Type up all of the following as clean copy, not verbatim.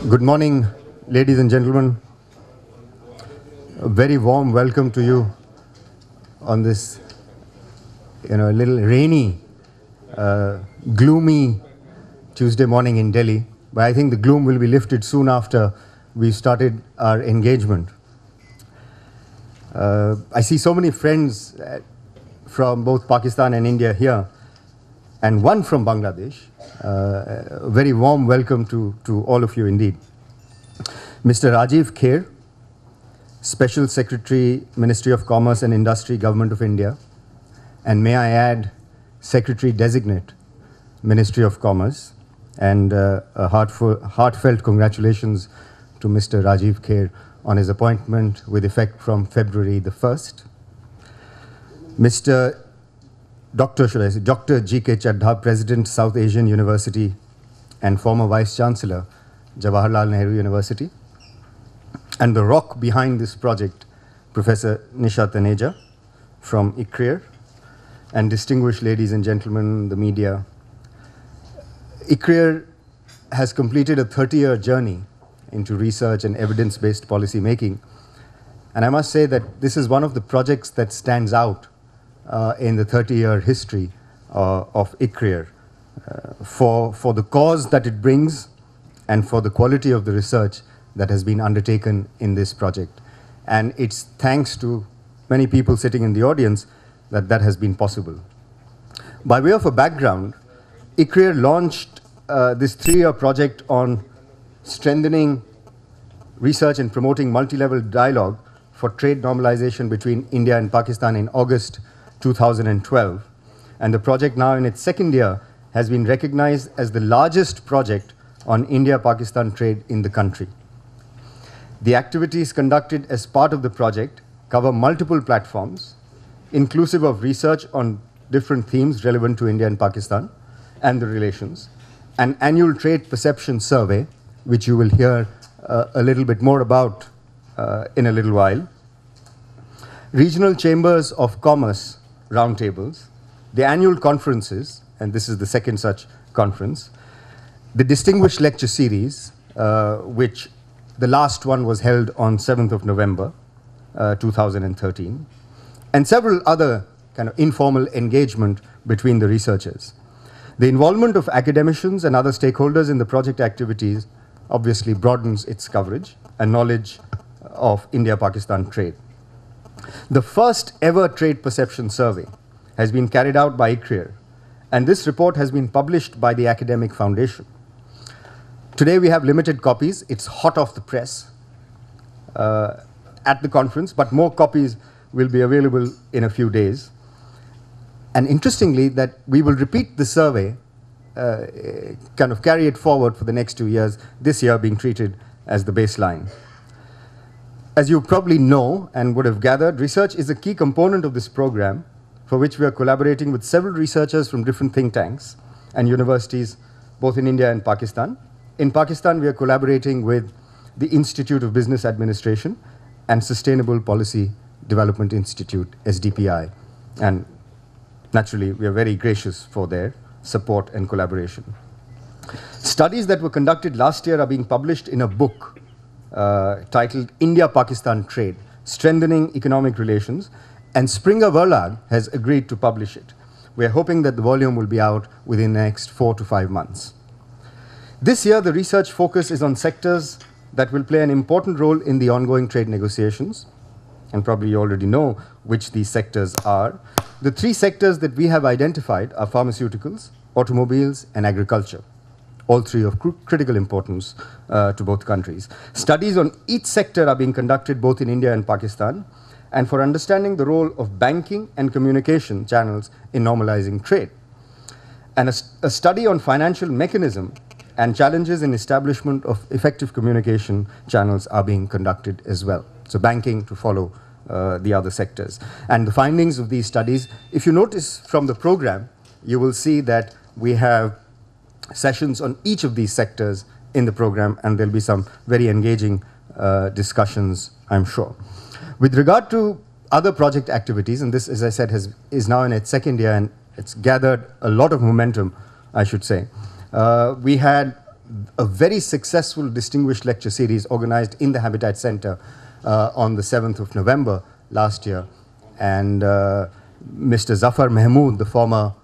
Good morning, ladies and gentlemen. A very warm welcome to you on this, a little rainy, gloomy Tuesday morning in Delhi. But I think the gloom will be lifted soon after we started our engagement. I see so many friends from both Pakistan and India here, and one from Bangladesh. A very warm welcome to all of you indeed. Mr. Rajiv Kher, Special Secretary, Ministry of Commerce and Industry, Government of India, and may I add, Secretary Designate, Ministry of Commerce, and a heartfelt congratulations to Mr. Rajiv Kher on his appointment with effect from February the 1st. Dr. G.K. Chaddha, President, South Asian University and former Vice Chancellor, Jawaharlal Nehru University. And the rock behind this project, Professor Nisha Taneja from ICRIER, and distinguished ladies and gentlemen, the media. ICRIER has completed a 30-year journey into research and evidence-based policy making. And I must say that this is one of the projects that stands out in the 30-year history of ICRIER for the cause that it brings and for the quality of the research that has been undertaken in this project. And it's thanks to many people sitting in the audience that has been possible. By way of a background, ICRIER launched this 3-year project on strengthening research and promoting multi-level dialogue for trade normalization between India and Pakistan in August 2012. And the project, now in its second year, has been recognized as the largest project on India-Pakistan trade in the country. The activities conducted as part of the project cover multiple platforms, inclusive of research on different themes relevant to India and Pakistan and the relations, an annual trade perception survey, which you will hear a little bit more about in a little while, regional chambers of commerce roundtables, the annual conferences, and this is the second such conference, the distinguished lecture series, which the last one was held on 7th of November 2013, and several other kind of informal engagement between the researchers. The involvement of academicians and other stakeholders in the project activities obviously broadens its coverage and knowledge of India-Pakistan trade. The first ever trade perception survey has been carried out by ICRIER, and this report has been published by the Academic Foundation. Today we have limited copies. It's hot off the press at the conference, but more copies will be available in a few days. And interestingly, that we will repeat the survey, kind of carry it forward for the next 2 years, this year being treated as the baseline. As you probably know and would have gathered, research is a key component of this program, for which we are collaborating with several researchers from different think tanks and universities, both in India and Pakistan. In Pakistan, we are collaborating with the Institute of Business Administration and Sustainable Policy Development Institute, SDPI. And naturally, we are very gracious for their support and collaboration. Studies that were conducted last year are being published in a book titled India-Pakistan Trade, Strengthening Economic Relations, and Springer Verlag has agreed to publish it. We are hoping that the volume will be out within the next 4 to 5 months. This year, the research focus is on sectors that will play an important role in the ongoing trade negotiations, and probably you already know which these sectors are. The 3 sectors that we have identified are pharmaceuticals, automobiles, and agriculture, all 3 of critical importance to both countries. Studies on each sector are being conducted both in India and Pakistan, and for understanding the role of banking and communication channels in normalizing trade. And a study on financial mechanism and challenges in establishment of effective communication channels are being conducted as well. So banking to follow the other sectors. And the findings of these studies, if you notice from the program, you will see that we have sessions on each of these sectors in the program, and there'll be some very engaging discussions, I'm sure. With regard to other project activities, and this, as I said, is now in its second year, and it's gathered a lot of momentum, I should say. We had a very successful distinguished lecture series organized in the Habitat Center on the 7th of November last year. And Mr. Zafar Mahmood, the former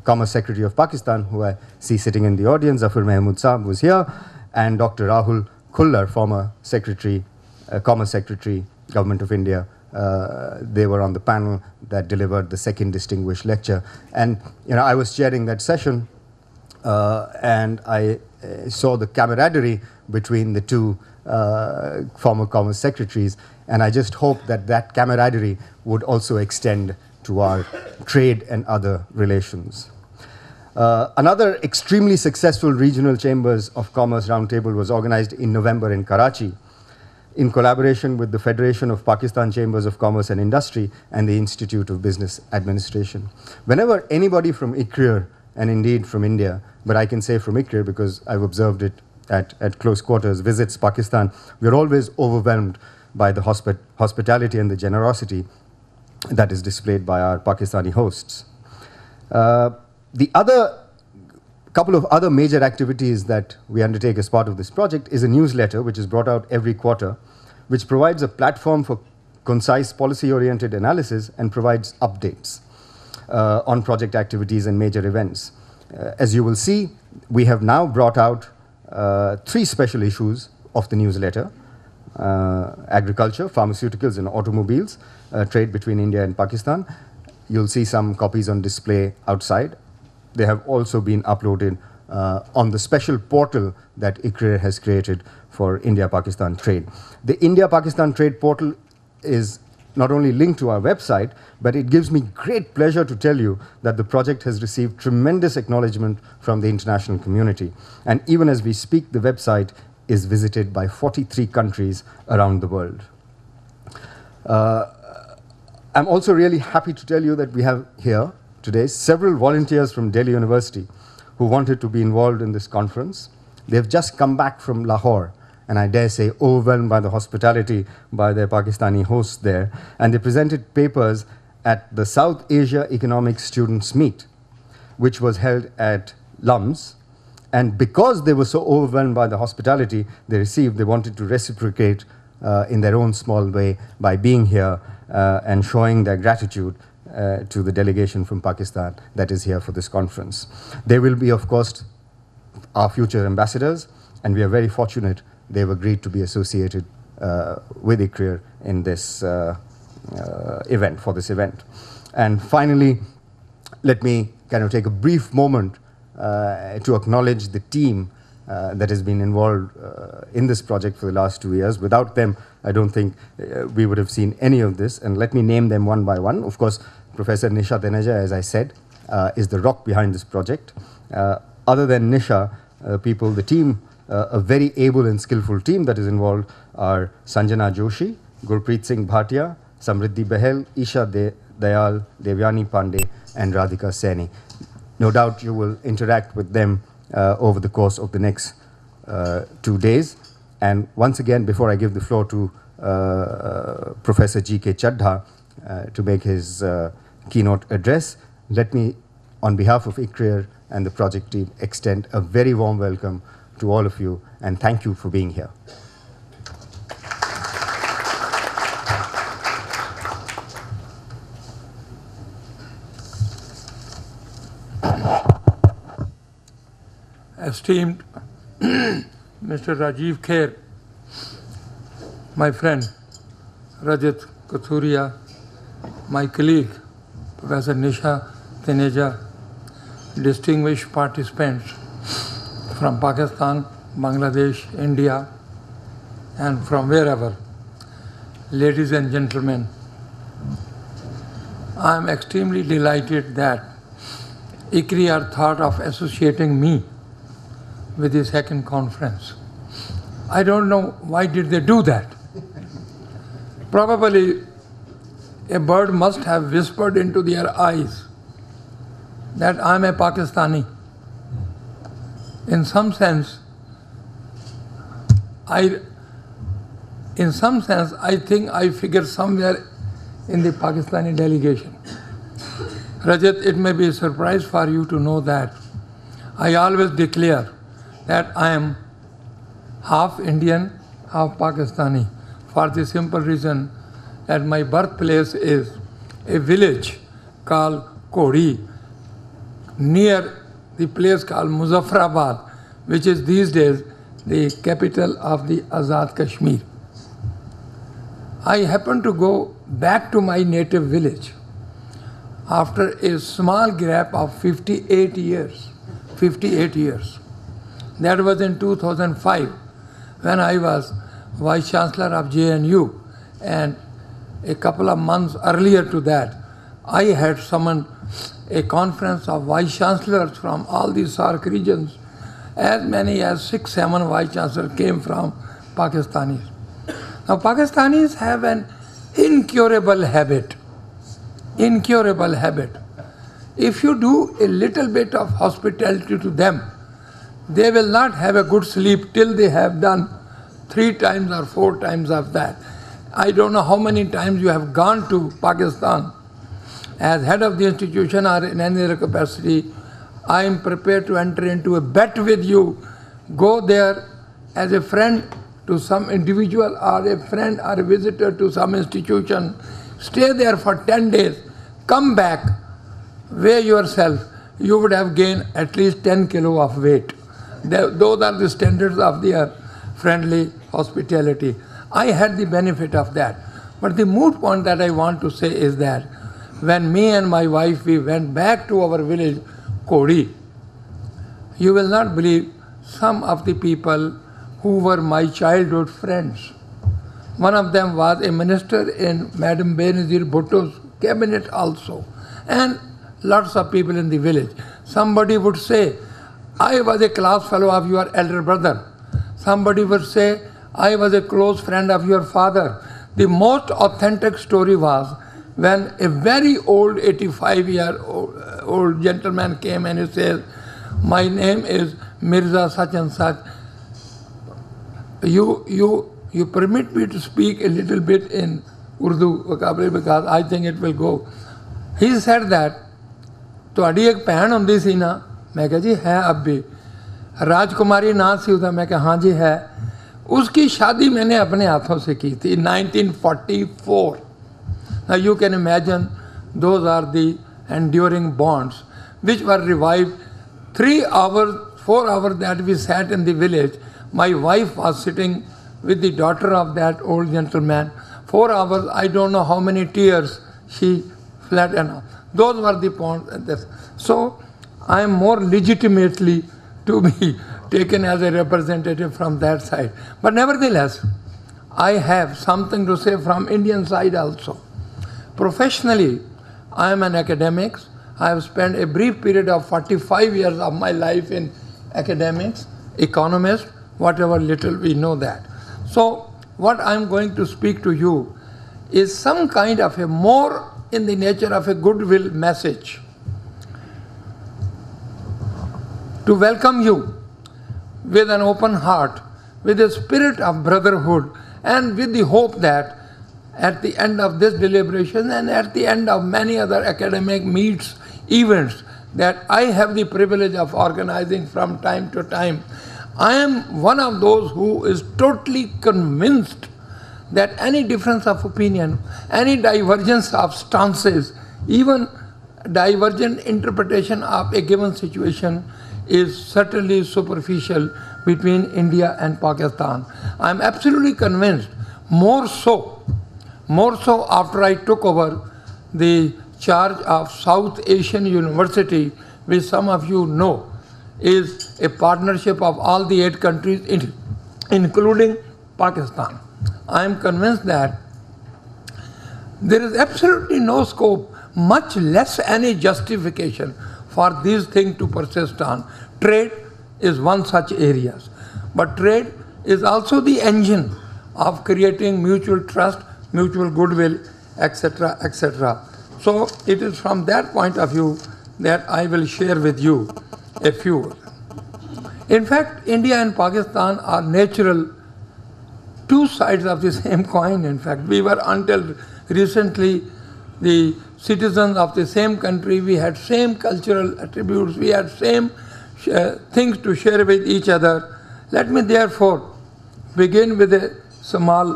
Commerce Secretary of Pakistan, who I see sitting in the audience, Zafar Mahmood Saab was here, and Dr. Rahul Khullar, former Secretary, Commerce Secretary, Government of India. They were on the panel that delivered the second distinguished lecture. And I was chairing that session, and I saw the camaraderie between the two former Commerce Secretaries, and I just hope that that camaraderie would also extend to our trade and other relations. Another extremely successful regional Chambers of Commerce Roundtable was organized in November in Karachi in collaboration with the Federation of Pakistan Chambers of Commerce and Industry and the Institute of Business Administration. Whenever anybody from ICRIER, and indeed from India, but I can say from ICRIER because I've observed it at close quarters, visits Pakistan, we're always overwhelmed by the hospitality and the generosity that is displayed by our Pakistani hosts. The other couple of other major activities that we undertake as part of this project is a newsletter which is brought out every quarter, which provides a platform for concise policy-oriented analysis and provides updates on project activities and major events. As you will see, we have now brought out 3 special issues of the newsletter: agriculture, pharmaceuticals, and automobiles, trade between India and Pakistan. You'll see some copies on display outside. They have also been uploaded on the special portal that ICRIER has created for India-Pakistan trade. The India-Pakistan trade portal is not only linked to our website, but it gives me great pleasure to tell you that the project has received tremendous acknowledgement from the international community. And even as we speak, the website is visited by 43 countries around the world. I'm also really happy to tell you that we have here today several volunteers from Delhi University who wanted to be involved in this conference. They've just come back from Lahore, and I dare say overwhelmed by the hospitality by their Pakistani hosts there, and they presented papers at the South Asia Economic Students Meet, which was held at LUMS. And because they were so overwhelmed by the hospitality they received, they wanted to reciprocate in their own small way by being here and showing their gratitude to the delegation from Pakistan that is here for this conference. They will be, of course, our future ambassadors, and we are very fortunate they've agreed to be associated with ICRIER in this event, for this event. And finally, let me kind of take a brief moment to acknowledge the team that has been involved in this project for the last 2 years. Without them, I don't think we would have seen any of this. And let me name them one by one. Of course, Professor Nisha Teneja, as I said, is the rock behind this project. Other than Nisha, the team, a very able and skillful team that is involved are Sanjana Joshi, Gurpreet Singh Bhatia, Samriddhi Behel, Isha Dayal, Devyani Pandey, and Radhika Saini. No doubt you will interact with them over the course of the next 2 days. And once again, before I give the floor to Professor G.K. Chaddha to make his keynote address, let me, on behalf of ICRIER and the project team, extend a very warm welcome to all of you, and thank you for being here. Esteemed Mr. Rajiv Kher, my friend Rajat Kathuria, my colleague Professor Nisha Teneja, distinguished participants from Pakistan, Bangladesh, India, and from wherever, ladies and gentlemen, I am extremely delighted that ICRIER thought of associating me with the second conference. I don't know why did they do that. Probably a bird must have whispered into their eyes that I'm a Pakistani. In some sense, I think I figure somewhere in the Pakistani delegation. Rajat, it may be a surprise for you to know that I always declare that I am half Indian, half Pakistani, for the simple reason that my birthplace is a village called Kodi, near the place called Muzaffarabad, which is these days the capital of the Azad Kashmir. I happened to go back to my native village after a small gap of 58 years. 58 years. That was in 2005 when I was Vice Chancellor of JNU, and a couple of months earlier to that, I had summoned a conference of Vice Chancellors from all the SAARC regions. As many as 6-7 Vice Chancellors came from Pakistanis. Now Pakistanis have an incurable habit. Incurable habit. If you do a little bit of hospitality to them, they will not have a good sleep till they have done 3 times or 4 times of that. I don't know how many times you have gone to Pakistan as head of the institution or in any other capacity. I am prepared to enter into a bet with you. Go there as a friend to some individual or a friend or a visitor to some institution. Stay there for 10 days. Come back. Weigh yourself. You would have gained at least 10 kilo of weight. Those are the standards of their friendly hospitality. I had the benefit of that. But the moot point that I want to say is that when me and my wife, we went back to our village, Kodi, you will not believe some of the people who were my childhood friends. One of them was a minister in Madam Benazir Bhutto's cabinet also, and lots of people in the village. Somebody would say, I was a class fellow of your elder brother. Somebody would say, I was a close friend of your father. The most authentic story was when a very old 85-year-old gentleman came and he says, my name is Mirza such and such. You permit me to speak a little bit in Urdu vocabulary because I think it will go. He said that, ਤੁਹਾਡੀ ਇੱਕ ਭੈਣ ਹੁੰਦੀ ਸੀ ਨਾ? मैं कहा जी है अब भी। राजकुमारी नाम सी उसका? मैं कहा हाँ जी है। उसकी शादी मैंने अपने हाथों से की थी 1944. Now you can imagine those are the enduring bonds which were revived. 3 hours, 4 hours that we sat in the village, my wife was sitting with the daughter of that old gentleman. 4 hours, I don't know how many tears she fled, and those were the bonds. So I am more legitimately to be taken as a representative from that side. But nevertheless, I have something to say from Indian side also. Professionally, I am an academic. I have spent a brief period of 45 years of my life in academics, economist, whatever little we know that. So what I am going to speak to you is some kind of a more in the nature of a goodwill message to welcome you with an open heart, with a spirit of brotherhood, and with the hope that at the end of this deliberation and at the end of many other academic meets, events that I have the privilege of organizing from time to time, I am one of those who is totally convinced that any difference of opinion, any divergence of stances, even divergent interpretation of a given situation is certainly superficial between India and Pakistan. I am absolutely convinced, more so after I took over the charge of South Asian University, which some of you know is a partnership of all the 8 countries, including Pakistan. I am convinced that there is absolutely no scope, much less any justification for these things to persist on. Trade is one such area. But trade is also the engine of creating mutual trust, mutual goodwill, etc., etc. So it is from that point of view that I will share with you a few. In fact, India and Pakistan are natural 2 sides of the same coin. In fact, we were until recently the citizens of the same country. We had same cultural attributes. We had same things to share with each other. Let me therefore begin with a small,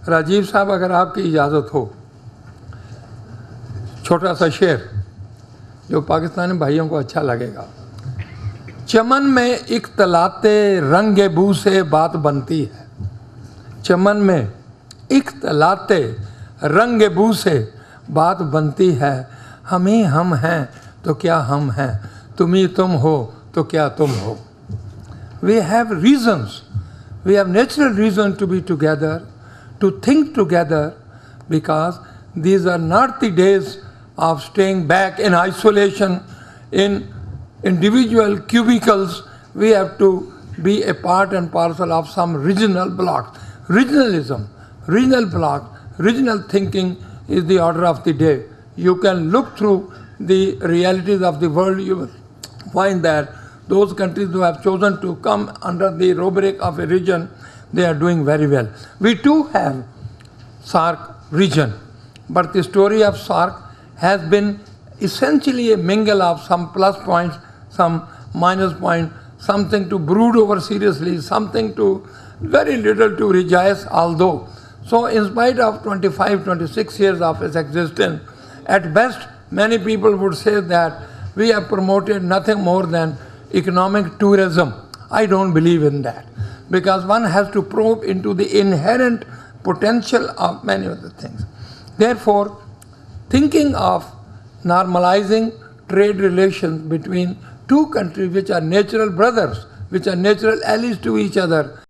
Rajiv साहब अगर आपकी इजाज़त हो, छोटा सा शेर जो पाकिस्तानी भाइयों को अच्छा लगेगा। चमन में इख्तलाते रंगे बू से बात बनती है, चमन में इख्तलाते रंगे बू से बात बनती है, हम ही हम हैं तो क्या हम हैं, तुम ही तुम हो तो क्या तुम हो। We have reasons, we have natural reason to be together, to think together, because these are not the days of staying back in isolation, in individual cubicles. We have to be a part and parcel of some regional block. Regionalism, regional block, regional thinking is the order of the day. You can look through the realities of the world, you will find that those countries who have chosen to come under the rubric of a region, they are doing very well. We too have SAARC region, but the story of SAARC has been essentially a mingle of some plus points, some minus points, something to brood over seriously, something to very little to rejoice, although. So in spite of 25, 26 years of its existence, at best many people would say that we have promoted nothing more than economic tourism. I don't believe in that, because one has to probe into the inherent potential of many of the things. Therefore, thinking of normalizing trade relations between two countries which are natural brothers, which are natural allies to each other,